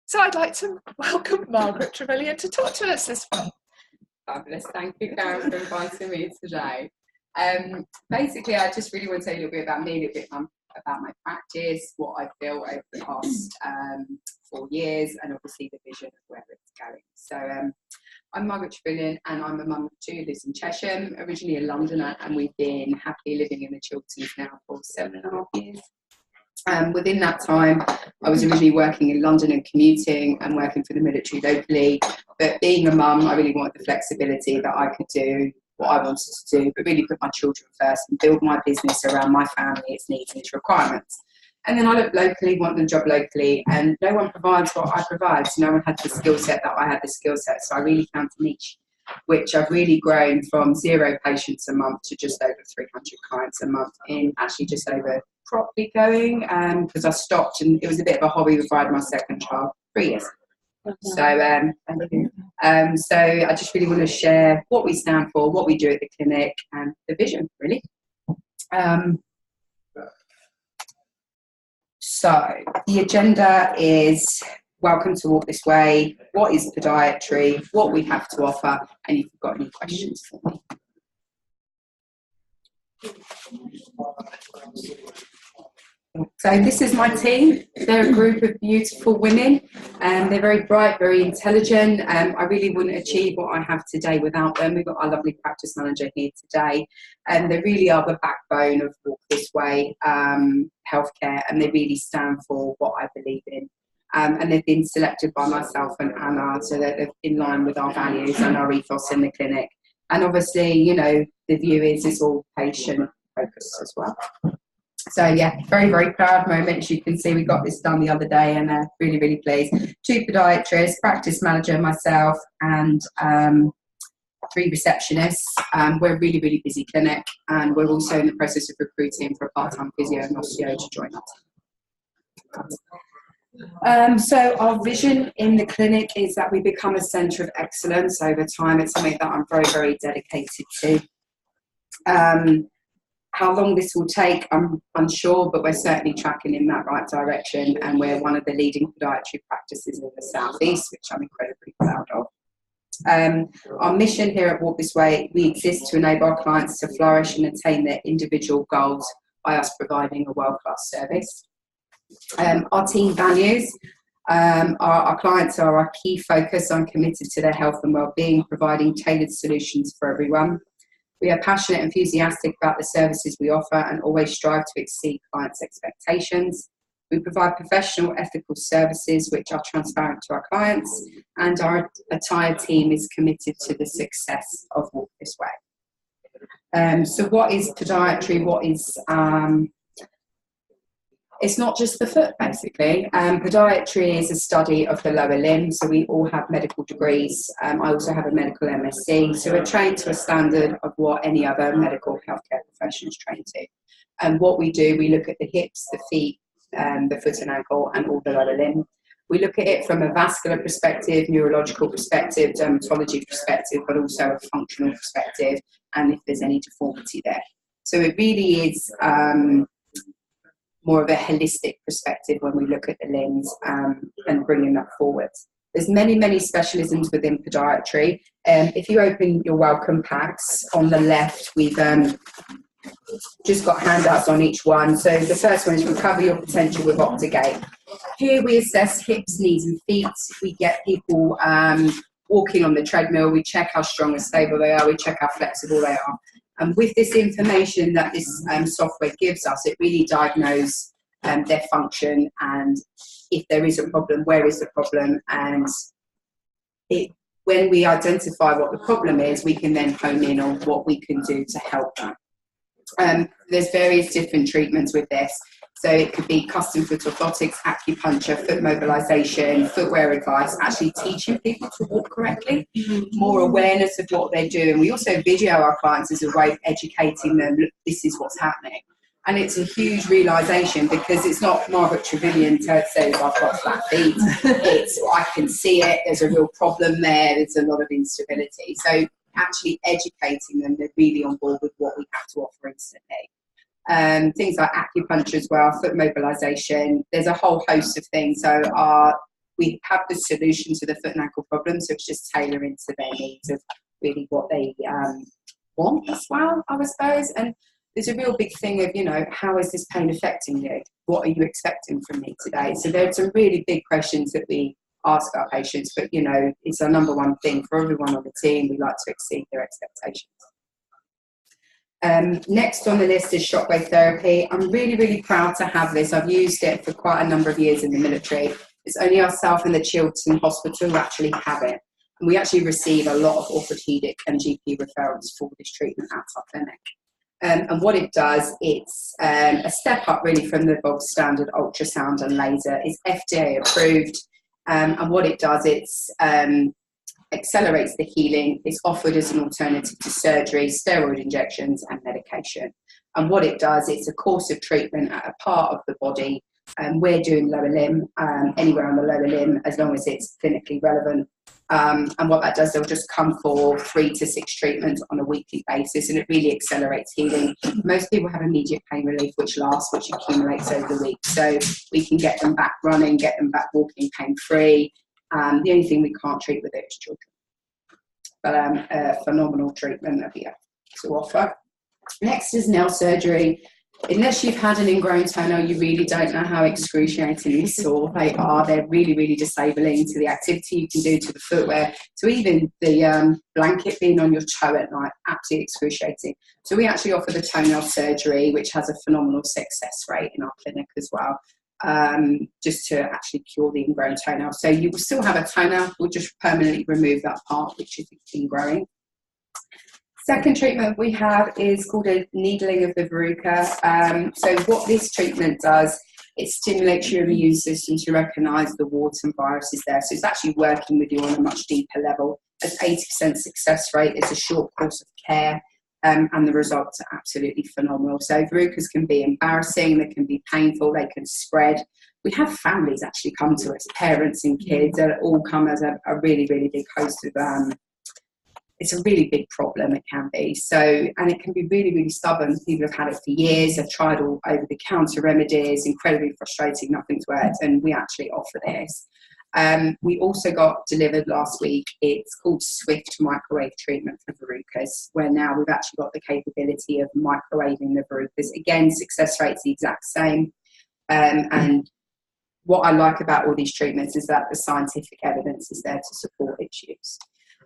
So I'd like to welcome Margaret Trevillion to talk to us this morning. Fabulous. Thank you, Karen, for inviting me today. Basically, I just really want to tell you a little bit about me, a little bit about my practice, what I've built over the past 4 years, and obviously the vision of where it's going. So I'm Margaret Trevillion, and I'm a mum of 2, lives in Chesham, originally a Londoner, and we've been happily living in the Chilterns now for 7.5 years. Within that time, I was originally working in London and commuting and working for the military locally. But being a mum, I really wanted the flexibility that I could do what I wanted to do, but really put my children first and build my business around my family, its needs and its requirements. And then I looked locally, wanted a job locally, and no one provides what I provide. So no one had the skill set that I had the skill set. So I really found a niche, which I've really grown from 0 patients a month to just over 300 clients a month in actually just over properly going, because I stopped and it was a bit of a hobby before I had my second child, 3 years. So I just really want to share what we stand for, what we do at the clinic, and the vision, really. So the agenda is welcome to Walk This Way, what is podiatry, what we have to offer, and if you've got any questions for me. So this is my team. They're a group of beautiful women, and they're very bright, very intelligent. I really wouldn't achieve what I have today without them. We've got our lovely practice manager here today, and they really are the backbone of Walk This Way healthcare, and they really stand for what I believe in. And they've been selected by myself and Anna, so that they're in line with our values and our ethos in the clinic. And obviously, you know, the view is it's all patient focused as well. So yeah, very, very proud moment. As you can see, we got this done the other day, and really, really pleased. 2 podiatrists, practice manager, myself, and 3 receptionists. We're a really, really busy clinic, and we're also in the process of recruiting for a part-time physio and osteo to join us. So our vision in the clinic is that we become a centre of excellence over time. It's something that I'm very, very dedicated to. How long this will take, I'm unsure, but we're certainly tracking in that right direction, and we're one of the leading podiatry practices in the South East, which I'm incredibly proud of. Our mission here at Walk This Way, we exist to enable our clients to flourish and attain their individual goals by us providing a world-class service. Our team values, our clients are our key focus. I'm committed to their health and well-being, providing tailored solutions for everyone. We are passionate and enthusiastic about the services we offer and always strive to exceed clients' expectations. We provide professional, ethical services which are transparent to our clients, and our entire team is committed to the success of Walk This Way. So what is podiatry? What is... It's not just the foot, basically. Podiatry is a study of the lower limb, so we all have medical degrees. I also have a medical MSc, so we're trained to a standard of what any other medical healthcare profession is trained to. And what we do, we look at the hips, the feet, the foot and ankle, and all the lower limb. We look at it from a vascular perspective, neurological perspective, dermatology perspective, but also a functional perspective, and if there's any deformity there. So it really is... more of a holistic perspective when we look at the limbs and bringing that forward. There's many, many specialisms within podiatry. If you open your welcome packs on the left, we've just got handouts on each one. So the first one is Recover Your Potential with Optigate. Here we assess hips, knees and feet. We get people walking on the treadmill. We check how strong and stable they are. We check how flexible they are. And with this information that this software gives us, it really diagnoses their function, and if there is a problem, where is the problem, and when we identify what the problem is, we can then hone in on what we can do to help them. There's various different treatments with this. So it could be custom foot orthotics, acupuncture, foot mobilisation, footwear advice, actually teaching people to walk correctly, more awareness of what they're doing. We also video our clients as a way of educating them, look, this is what's happening. And it's a huge realisation, because it's not Margaret Trevillion says, I've got flat feet. It's, I can see it, there's a real problem there, there's a lot of instability. So actually educating them, they're really on board with what we have to offer instantly. Things like acupuncture as well, foot mobilisation. There's a whole host of things. So our we have the solution to the foot and ankle problem, so it's just tailoring to their needs of really what they want as well, I suppose. And there's a real big thing of, you know, how is this pain affecting you? What are you expecting from me today? So there's some really big questions that we ask our patients, but, you know, it's our number one thing for everyone on the team. We like to exceed their expectations. Next on the list is shockwave therapy. I'm really, really proud to have this. I've used it for quite a number of years in the military. It's only ourselves in the Chiltern Hospital who actually have it. And we actually receive a lot of orthopaedic and GP referrals for this treatment at our clinic. And what it does, it's a step up really from the bog standard ultrasound and laser. It's FDA approved. And what it does, it's accelerates the healing. It's offered as an alternative to surgery, steroid injections and medication. And what it does, it's a course of treatment at a part of the body. We're doing lower limb, anywhere on the lower limb, as long as it's clinically relevant. And what that does, they'll just come for 3 to 6 treatments on a weekly basis, and it really accelerates healing. Most people have immediate pain relief, which accumulates over the week. So we can get them back running, get them back walking pain-free. The only thing we can't treat with it is children. But a phenomenal treatment that we have to offer. Next is nail surgery. Unless you've had an ingrown toenail, you really don't know how excruciatingly sore they are. They're really, really disabling to the activity you can do, to the footwear, to even the blanket being on your toe at night, absolutely excruciating. So we actually offer the toenail surgery, which has a phenomenal success rate in our clinic as well, just to actually cure the ingrown toenail. So you will still have a toenail, we'll just permanently remove that part which is ingrowing. Second treatment we have is called a needling of the verruca. So what this treatment does, it stimulates your immune system to recognise the warts and viruses there. So it's actually working with you on a much deeper level. At 80% success rate, it's a short course of care, and the results are absolutely phenomenal. So verrucas can be embarrassing, they can be painful, they can spread. We have families actually come to us, parents and kids, that all come as a really, really big host of it's a really big problem, it can be. So, and it can be really, really stubborn. People have had it for years, they've tried all over-the-counter remedies, incredibly frustrating, nothing's worked, and we actually offer this. We also got delivered last week, it's called Swift microwave treatment for verrucas, where now we've actually got the capability of microwaving the verrucas. Again, success rate's the exact same. And what I like about all these treatments is that the scientific evidence is there to support its use.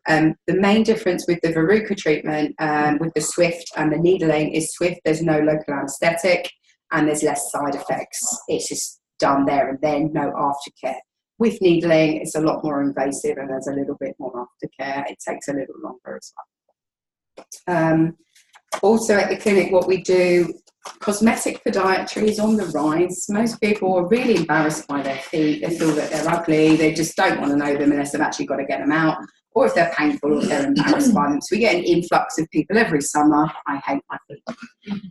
The main difference with the verruca treatment, with the Swift and the needling, is Swift, there's no local anaesthetic and there's less side effects. It's just done there and then, no aftercare. With needling, it's a lot more invasive and there's a little bit more aftercare. It takes a little longer as well. Also at the clinic, what we do, cosmetic podiatry is on the rise. Most people are really embarrassed by their feet. They feel that they're ugly. They just don't want to know them unless they've actually got to get them out, or if they're painful or they're embarrassed by them. So we get an influx of people every summer. I hate my feet.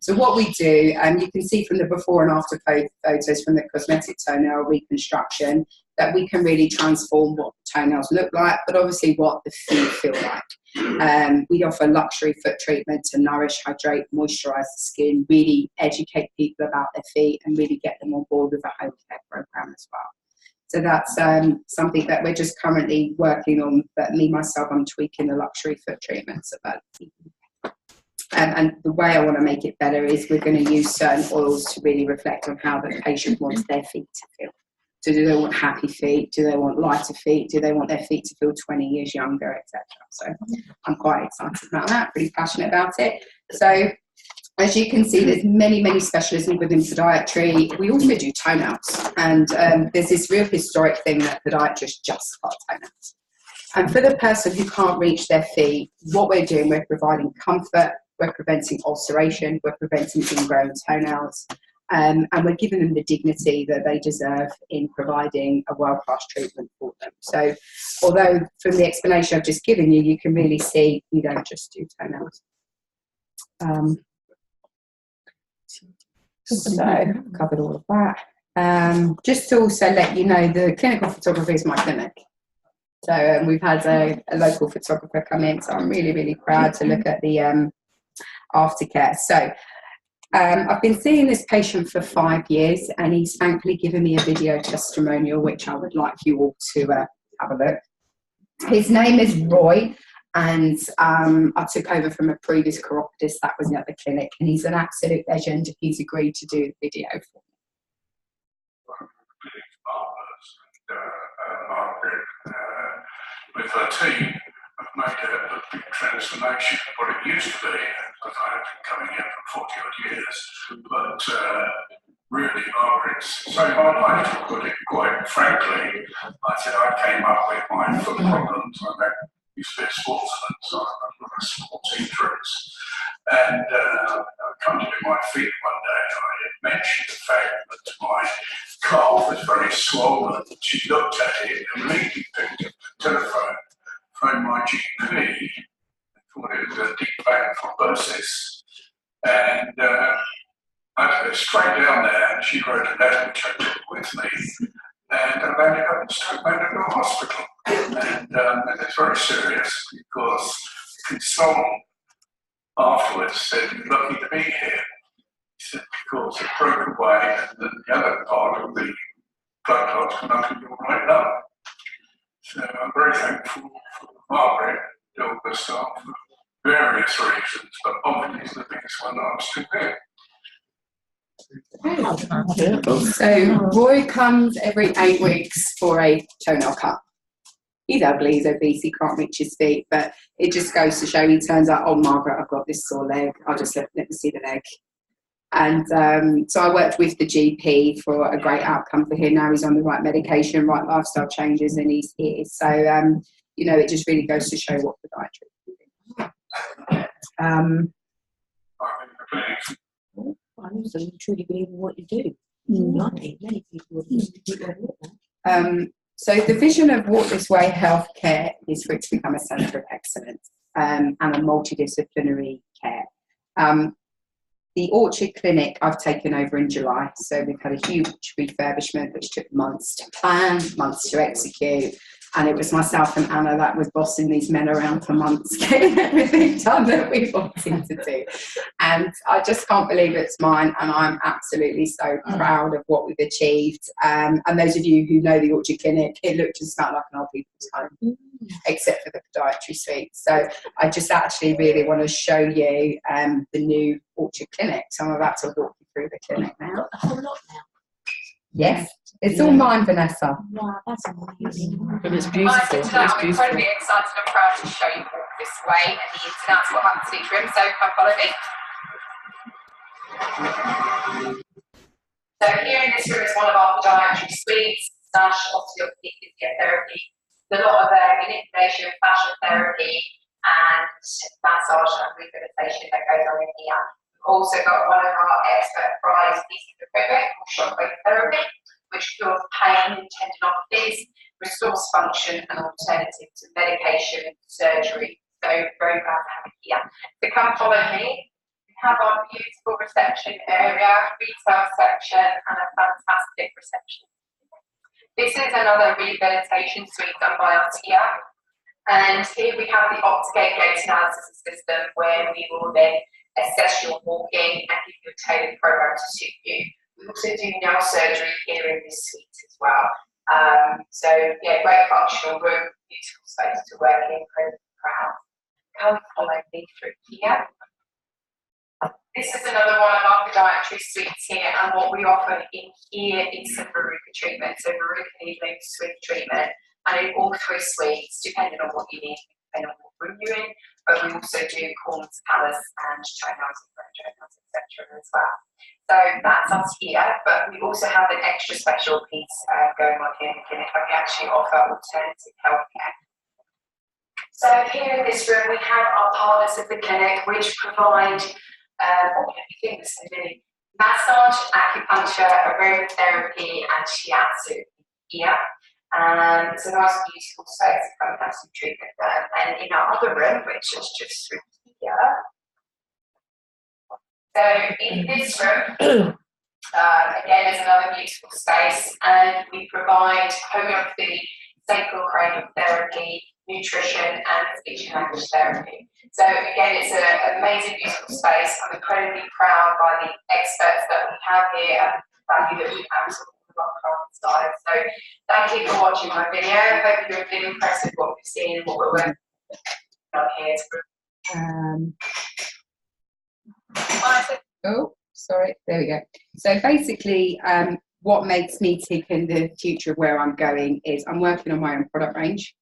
So what we do, you can see from the before and after photos from the cosmetic toenail reconstruction, that we can really transform what the toenails look like, but obviously what the feet feel like. We offer luxury foot treatment to nourish, hydrate, moisturise the skin, really educate people about their feet and really get them on board with a home care program as well. So that's something that we're just currently working on, but myself, I'm tweaking the luxury foot treatments about. And the way I want to make it better is we're going to use certain oils to really reflect on how the patient wants their feet to feel. So do they want happy feet? Do they want lighter feet? Do they want their feet to feel 20 years younger, etc.? So I'm quite excited about that, pretty passionate about it. So as you can see, there's many, many specialisms within podiatry. We also do toenails, and there's this real historic thing that podiatrists just cut toenails. And for the person who can't reach their feet, what we're doing, we're providing comfort, we're preventing ulceration, we're preventing ingrown toenails, and we're giving them the dignity that they deserve in providing a world-class treatment for them. So although from the explanation I've just given you, you can really see we don't just do toenails. So I've covered all of that. Just to also let you know, the clinical photography is my clinic. So we've had a local photographer come in, so I'm really, really proud to look at the aftercare. So I've been seeing this patient for 5 years, and he's thankfully given me a video testimonial, which I would like you all to have a look. His name is Roy, and I took over from a previous chiropodist that was at the clinic, and he's an absolute legend. He's agreed to do the video for me. Margaret, with her team, have made a big transformation of what it used to be, because I have been coming here for 40 odd years. But really, Margaret's saved my life, to put it quite frankly. I said I came up with my foot problems. I used to be a sportsman, so I've got a sports injuries. And I come to my feet one day, and I had mentioned the fact that my calf was very swollen. She looked at it and immediately picked up the telephone, phoned my GP, and thought it was a deep vein thrombosis. And I had to go straight down there, and she wrote a letter which I took with me. And I've ended up in Stoke Mandeville Hospital. And it's very serious, because the consultant afterwards said, "You're lucky to be here." He said, "Because it broke away, and then the other part of the blood clots come up in your right lung." So I'm very thankful for Margaret, all the staff, for various reasons, but obviously the biggest one, I'm still here. So Roy comes every 8 weeks for a toenail cut. He's ugly, he's obese, he can't reach his feet, but it just goes to show, he turns out, "Oh, Margaret, I've got this sore leg, I'll just let me see the leg." And so I worked with the GP for a great outcome for him. Now he's on the right medication, right lifestyle changes, and he's here. So, you know, it just really goes to show what podiatry can do. So you truly believe in what you do. Many people would So the vision of Walk This Way Healthcare is for it to become a centre of excellence and a multidisciplinary care. The Orchard Clinic I've taken over in July, so we've had a huge refurbishment which took months to plan, months to execute, and it was myself and Anna that was bossing these men around for months, getting everything done that we wanted to do. And I just can't believe it's mine, and I'm absolutely so proud of what we've achieved. And those of you who know the Orchard Clinic, it looked and smelled like an old people's home, except for the podiatry suite. So I just actually really want to show you the new Orchard Clinic. So I'm about to walk you through the clinic now. a whole lot now. Yes, it's all mine, Vanessa. Wow, that's amazing. It was beautiful. I'm incredibly excited and proud to show you Walk This Way and the ins and outs of what happens to each room. So come follow me. So here in this room is one of our podiatry suites, slash osteopathic physiotherapy. There's a lot of manipulation, fascia therapy, and massage and rehabilitation that goes on in here. We've also got one of our expert prized pieces of equipment called shockwave therapy, which cures pain in tendinopathies, restores function, and alternative to medication and surgery. So very glad to have it here. So come follow me. We have our beautiful reception area, retail section, and a fantastic reception. This is another rehabilitation suite done by us here. And here we have the Optigate gait analysis system, where we will then assess your walking and give you a tailored program to suit you. We also do nail surgery here in this suite as well. So yeah, great functional room, beautiful space to work in, incredibly proud. Come follow me through here. This is another one of our podiatry suites here, and what we offer in here is some verruca treatment. So verruca needling, swing treatment, and in all 3 suites, depending on what you need, depending on what room you're in, but we also do corners, callus, and toenails, etc. as well. So that's us here, but we also have an extra special piece going on here in the clinic, where we actually offer alternative healthcare. So here in this room, we have our partners of the clinic, which provide massage, acupuncture, aromatherapy, and shiatsu here. And it's a nice, beautiful space to come and have some treatment there. And in our other room, which is just through here. So in this room, again, is another beautiful space, and we provide homeopathy, sacral cranial therapy, nutrition, and speech and language therapy. So again, it's an amazing, beautiful space. I'm incredibly proud by the experts that we have here and the value that we have to all of our craft side. So thank you for watching my video. I hope you've been impressed with what we've seen and what we're working on here. Oh, sorry. There we go. So basically, what makes me tick in the future of where I'm going is I'm working on my own product range,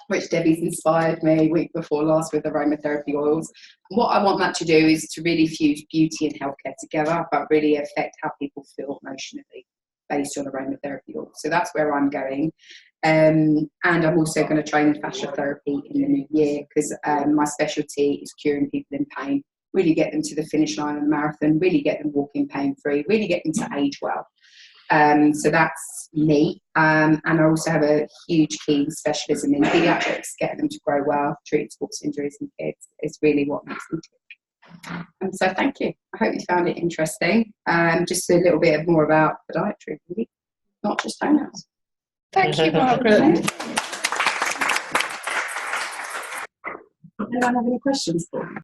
which Debbie's inspired me week before last with aromatherapy oils. What I want that to do is to really fuse beauty and healthcare together, but really affect how people feel emotionally based on aromatherapy oils. So that's where I'm going. And I'm also going to train in fascia therapy in the new year because my specialty is curing people in pain, really get them to the finish line of the marathon, really get them walking pain-free, really get them to age well. So that's me. And I also have a huge keen specialism in paediatrics, getting them to grow well, treat sports injuries in kids is really what makes me tick. So thank you. I hope you found it interesting. Just a little bit more about podiatry, really, not just toenails. Thank you, Margaret. Anyone have any questions for me?